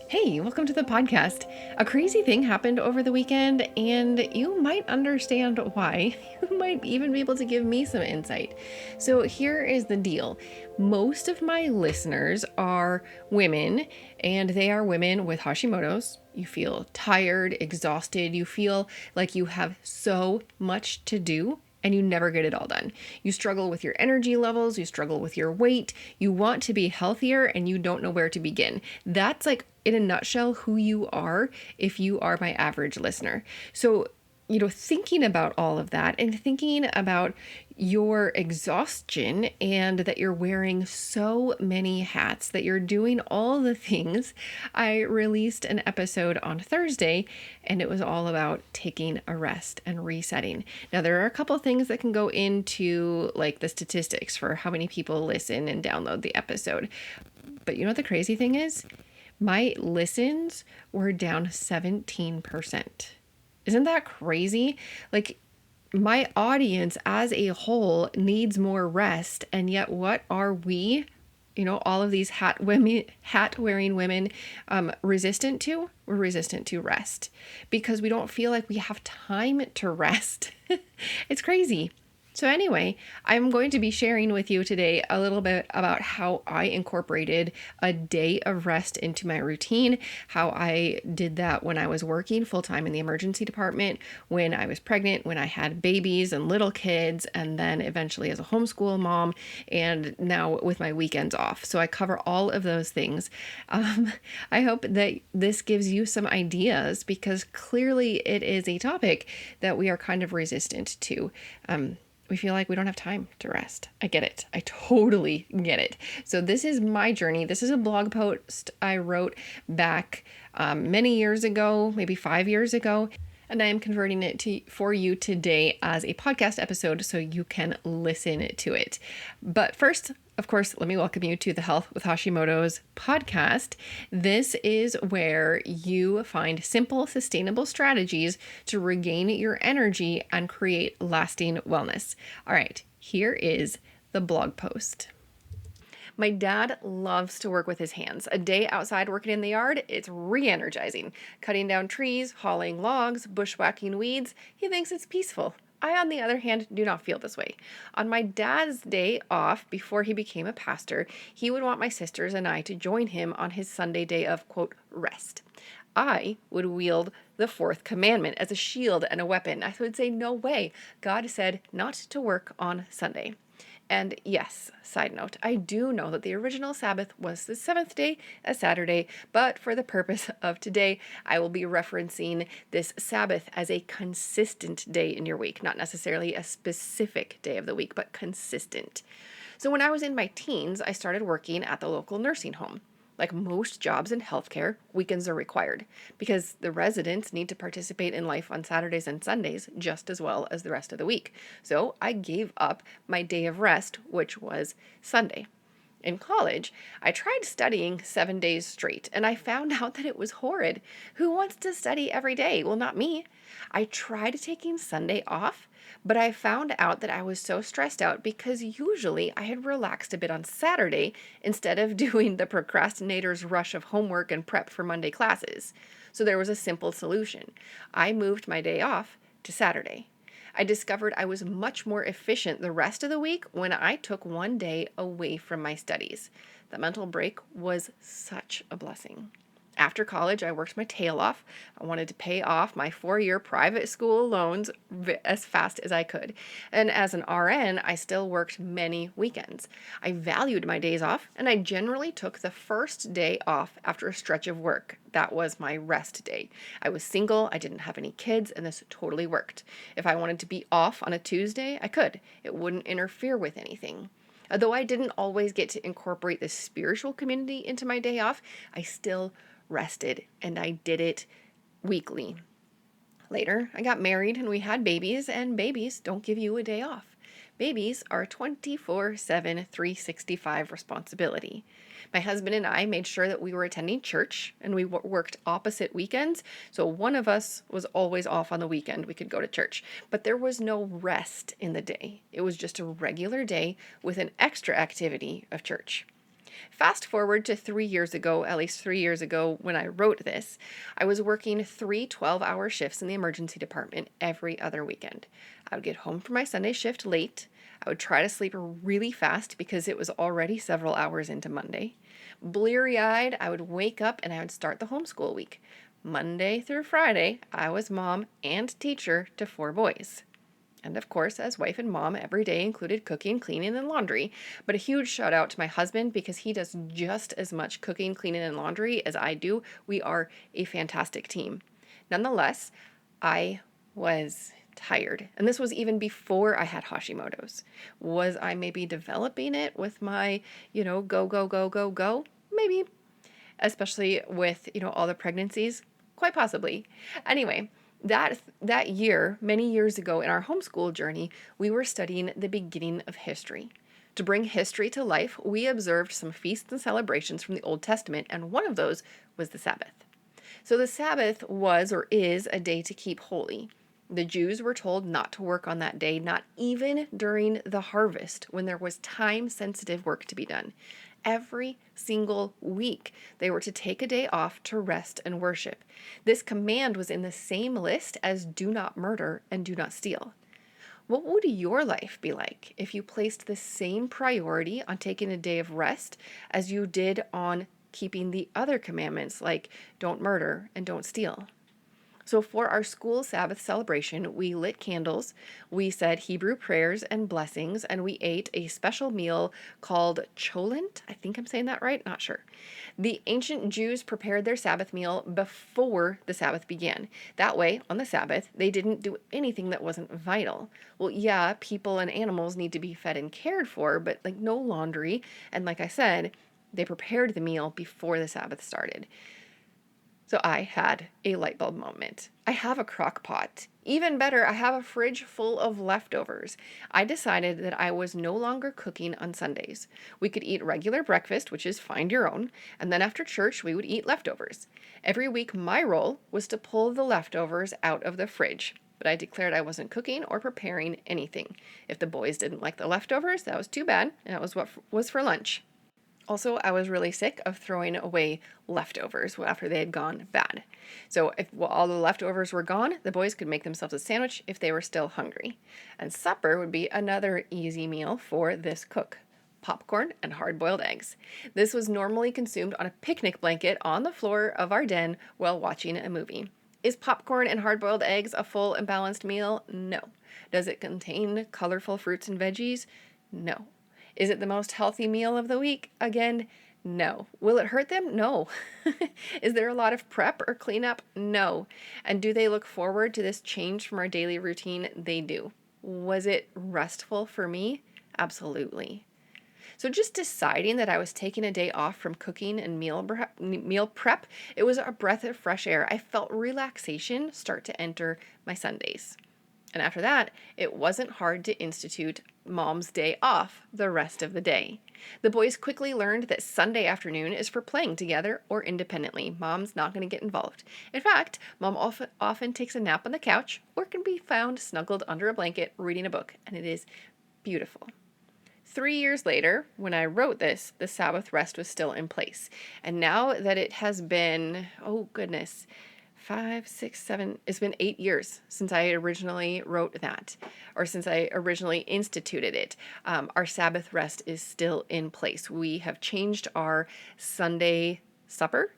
Hey, welcome to the podcast. A crazy thing happened over the weekend, and you might understand why. You might even be able to give me some insight. So, here is the deal most of my listeners are women, and they are women with Hashimoto's. You feel tired, exhausted, you feel like you have so much to do and you never get it all done. You struggle with your energy levels, you struggle with your weight, you want to be healthier, and you don't know where to begin. That's like, in a nutshell, who you are if you are my average listener. So, thinking about all of that and thinking about your exhaustion and that you're wearing so many hats, that you're doing all the things, I released an episode on Thursday and it was all about taking a rest and resetting. Now, there are a couple things that can go into like the statistics for how many people listen and download the episode. But you know what the crazy thing is? My listens were down 17%. Isn't that crazy? Like, my audience as a whole needs more rest, and yet what are we, all of these hat-wearing women, resistant to? We're resistant to rest because we don't feel like we have time to rest. It's crazy. So anyway, I'm going to be sharing with you today a little bit about how I incorporated a day of rest into my routine, how I did that when I was working full-time in the emergency department, when I was pregnant, when I had babies and little kids, and then eventually as a homeschool mom, and now with my weekends off. So I cover all of those things. I hope that this gives you some ideas because clearly it is a topic that we are kind of resistant to. We feel like we don't have time to rest. I get it. I totally get it. So this is my journey. This is a blog post I wrote back many years ago, maybe 5 years ago. And I am converting it for you today as a podcast episode so you can listen to it. But first, of course, let me welcome you to the Health with Hashimoto's podcast. This is where you find simple, sustainable strategies to regain your energy and create lasting wellness. All right, here is the blog post. My dad loves to work with his hands. A day outside working in the yard, it's re-energizing. Cutting down trees, hauling logs, bushwhacking weeds, he thinks it's peaceful. I, on the other hand, do not feel this way. On my dad's day off, before he became a pastor, he would want my sisters and I to join him on his Sunday day of, quote, rest. I would wield the fourth commandment as a shield and a weapon. I would say, no way. God said not to work on Sunday. And yes, side note, I do know that the original Sabbath was the seventh day, a Saturday, but for the purpose of today, I will be referencing this Sabbath as a consistent day in your week, not necessarily a specific day of the week, but consistent. So when I was in my teens, I started working at the local nursing home. Like most jobs in healthcare, weekends are required because the residents need to participate in life on Saturdays and Sundays just as well as the rest of the week. So I gave up my day of rest, which was Sunday. In college, I tried studying 7 days straight, and I found out that it was horrid. Who wants to study every day? Well, not me. I tried taking Sunday off, but I found out that I was so stressed out because usually I had relaxed a bit on Saturday instead of doing the procrastinator's rush of homework and prep for Monday classes. So there was a simple solution. I moved my day off to Saturday. I discovered I was much more efficient the rest of the week when I took one day away from my studies. The mental break was such a blessing. After college, I worked my tail off. I wanted to pay off my 4-year private school loans as fast as I could. And as an RN, I still worked many weekends. I valued my days off, and I generally took the first day off after a stretch of work. That was my rest day. I was single, I didn't have any kids, and this totally worked. If I wanted to be off on a Tuesday, I could. It wouldn't interfere with anything. Although I didn't always get to incorporate the spiritual community into my day off, I still rested, and I did it weekly. Later, I got married and we had babies, and babies don't give you a day off. Babies are 24/7, 365 responsibility. My husband and I made sure that we were attending church, and we worked opposite weekends, so one of us was always off on the weekend. We could go to church, but there was no rest in the day. It was just a regular day with an extra activity of church. Fast forward to 3 years ago, at least 3 years ago when I wrote this, I was working 3 12-hour shifts in the emergency department every other weekend. I would get home from my Sunday shift late. I would try to sleep really fast because it was already several hours into Monday. Bleary eyed, I would wake up and I would start the homeschool week. Monday through Friday, I was mom and teacher to 4 boys. And of course, as wife and mom, every day included cooking, cleaning, and laundry. But a huge shout out to my husband because he does just as much cooking, cleaning, and laundry as I do. We are a fantastic team. Nonetheless, I was tired. And this was even before I had Hashimoto's. Was I maybe developing it with my, go, go, go, go, go? Maybe. Especially with, all the pregnancies? Quite possibly. Anyway, that year, many years ago in our homeschool journey, we were studying the beginning of history. To bring history to life, we observed some feasts and celebrations from the Old Testament, and one of those was the Sabbath. So the Sabbath was or is a day to keep holy. The Jews were told not to work on that day, not even during the harvest when there was time-sensitive work to be done. Every single week, they were to take a day off to rest and worship. This command was in the same list as do not murder and do not steal. What would your life be like if you placed the same priority on taking a day of rest as you did on keeping the other commandments like don't murder and don't steal? So for our school Sabbath celebration, we lit candles, we said Hebrew prayers and blessings, and we ate a special meal called cholent. I think I'm saying that right, not sure. The ancient Jews prepared their Sabbath meal before the Sabbath began. That way, on the Sabbath, they didn't do anything that wasn't vital. Well, yeah, people and animals need to be fed and cared for, but no laundry. And like I said, they prepared the meal before the Sabbath started. So I had a light bulb moment. I have a crock pot. Even better, I have a fridge full of leftovers. I decided that I was no longer cooking on Sundays. We could eat regular breakfast, which is find your own, and then after church, we would eat leftovers. Every week, my role was to pull the leftovers out of the fridge, but I declared I wasn't cooking or preparing anything. If the boys didn't like the leftovers, that was too bad, and that was what was for lunch. Also, I was really sick of throwing away leftovers after they had gone bad. So if all the leftovers were gone, the boys could make themselves a sandwich if they were still hungry. And supper would be another easy meal for this cook: popcorn and hard-boiled eggs. This was normally consumed on a picnic blanket on the floor of our den while watching a movie. Is popcorn and hard-boiled eggs a full and balanced meal? No. Does it contain colorful fruits and veggies? No. Is it the most healthy meal of the week? Again, no. Will it hurt them? No. Is there a lot of prep or cleanup? No. And do they look forward to this change from our daily routine? They do. Was it restful for me? Absolutely. So just deciding that I was taking a day off from cooking and meal prep, it was a breath of fresh air. I felt relaxation start to enter my Sundays. And after that, it wasn't hard to institute Mom's Day off the rest of the day. The boys quickly learned that Sunday afternoon is for playing together or independently. Mom's not going to get involved. In fact, Mom often takes a nap on the couch or can be found snuggled under a blanket reading a book, and it is beautiful. 3 years later, when I wrote this, the Sabbath rest was still in place. And now that it has been, 5, 6, 7, it's been 8 years since I originally wrote that, or since I originally instituted it. Our Sabbath rest is still in place. We have changed our Sunday supper.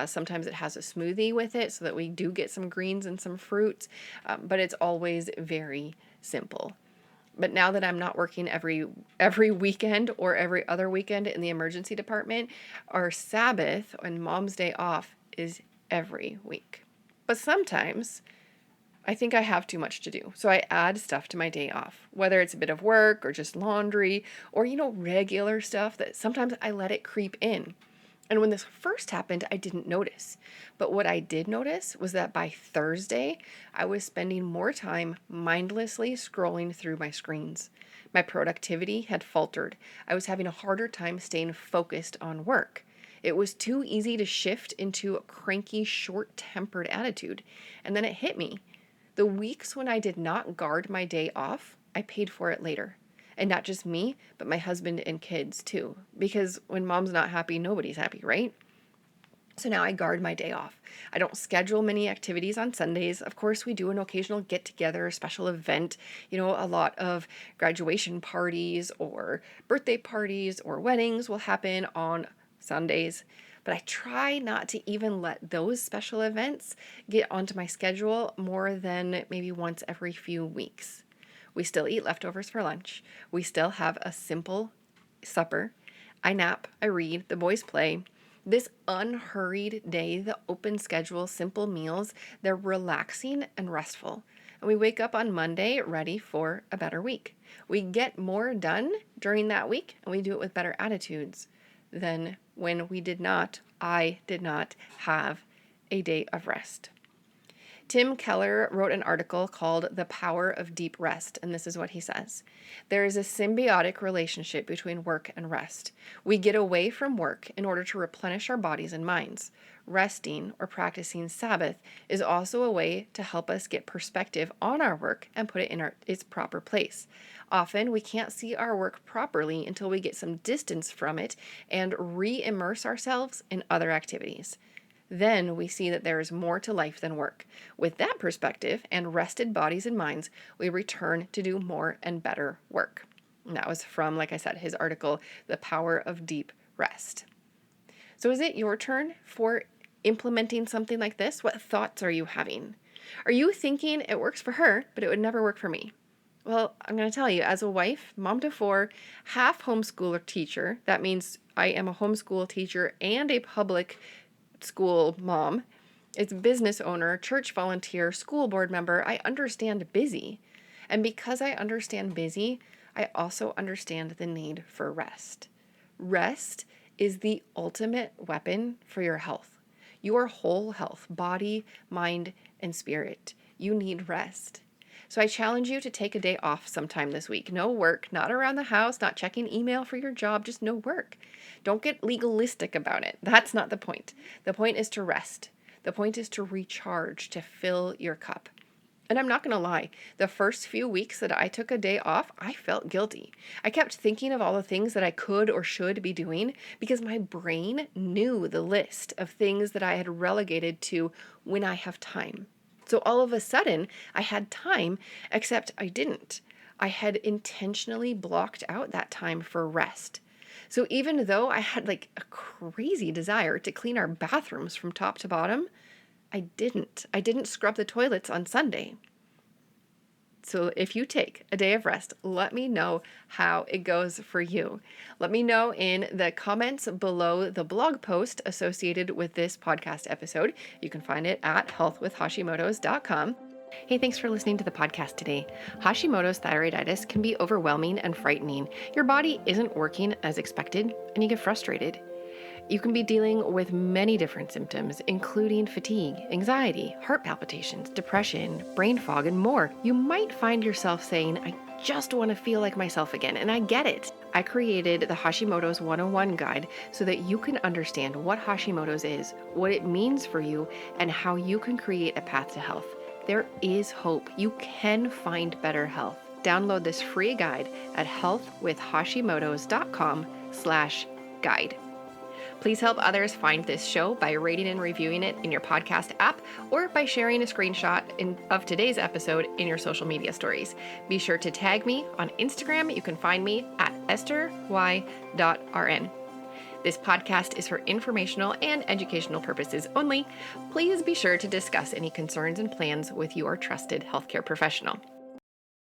Sometimes it has a smoothie with it so that we do get some greens and some fruits, but it's always very simple. But now that I'm not working every weekend or every other weekend in the emergency department, our Sabbath and Mom's Day off is every week. But sometimes I think I have too much to do. So I add stuff to my day off, whether it's a bit of work or just laundry or, regular stuff that sometimes I let it creep in. And when this first happened, I didn't notice. But what I did notice was that by Thursday, I was spending more time mindlessly scrolling through my screens. My productivity had faltered. I was having a harder time staying focused on work. It was too easy to shift into a cranky, short-tempered attitude. And then it hit me. The weeks when I did not guard my day off, I paid for it later. And not just me, but my husband and kids too. Because when mom's not happy, nobody's happy, right? So now I guard my day off. I don't schedule many activities on Sundays. Of course, we do an occasional get together, a special event, a lot of graduation parties or birthday parties or weddings will happen on Sundays. But I try not to even let those special events get onto my schedule more than maybe once every few weeks. We still eat leftovers for lunch. We still have a simple supper. I nap, I read, the boys play. This unhurried day, the open schedule, simple meals, they're relaxing and restful. And we wake up on Monday ready for a better week. We get more done during that week, and we do it with better attitudes than when I did not have a day of rest. Tim Keller wrote an article called The Power of Deep Rest, and this is what he says. There is a symbiotic relationship between work and rest. We get away from work in order to replenish our bodies and minds. Resting or practicing Sabbath is also a way to help us get perspective on our work and put it in its proper place. Often we can't see our work properly until we get some distance from it and re-immerse ourselves in other activities. Then we see that there is more to life than work. With that perspective and rested bodies and minds, we return to do more and better work. And that was from, like I said, his article, The Power of Deep Rest. So is it your turn for implementing something like this? What thoughts are you having? Are you thinking it works for her, but it would never work for me? Well, I'm going to tell you, as a wife, mom to 4, half homeschooler teacher, that means I am a homeschool teacher and a public school mom, it's business owner, church volunteer, school board member, I understand busy. And because I understand busy, I also understand the need for rest. Rest is the ultimate weapon for your health. Your whole health, body, mind, and spirit. You need rest. So I challenge you to take a day off sometime this week. No work, not around the house, not checking email for your job, just no work. Don't get legalistic about it. That's not the point. The point is to rest. The point is to recharge, to fill your cup. And I'm not going to lie, the first few weeks that I took a day off, I felt guilty. I kept thinking of all the things that I could or should be doing because my brain knew the list of things that I had relegated to when I have time. So all of a sudden, I had time, except I didn't. I had intentionally blocked out that time for rest. So even though I had like a crazy desire to clean our bathrooms from top to bottom, I didn't. I didn't scrub the toilets on Sunday. So if you take a day of rest, let me know how it goes for you. Let me know in the comments below the blog post associated with this podcast episode. You can find it at healthwithhashimotos.com. Hey, thanks for listening to the podcast today. Hashimoto's thyroiditis can be overwhelming and frightening. Your body isn't working as expected, and you get frustrated. You can be dealing with many different symptoms, including fatigue, anxiety, heart palpitations, depression, brain fog, and more. You might find yourself saying, I just want to feel like myself again, and I get it. I created the Hashimoto's 101 guide so that you can understand what Hashimoto's is, what it means for you, and how you can create a path to health. There is hope. You can find better health. Download this free guide at healthwithhashimotos.com/guide. Please help others find this show by rating and reviewing it in your podcast app or by sharing a screenshot of today's episode in your social media stories. Be sure to tag me on Instagram. You can find me at esthy.rn. This podcast is for informational and educational purposes only. Please be sure to discuss any concerns and plans with your trusted healthcare professional.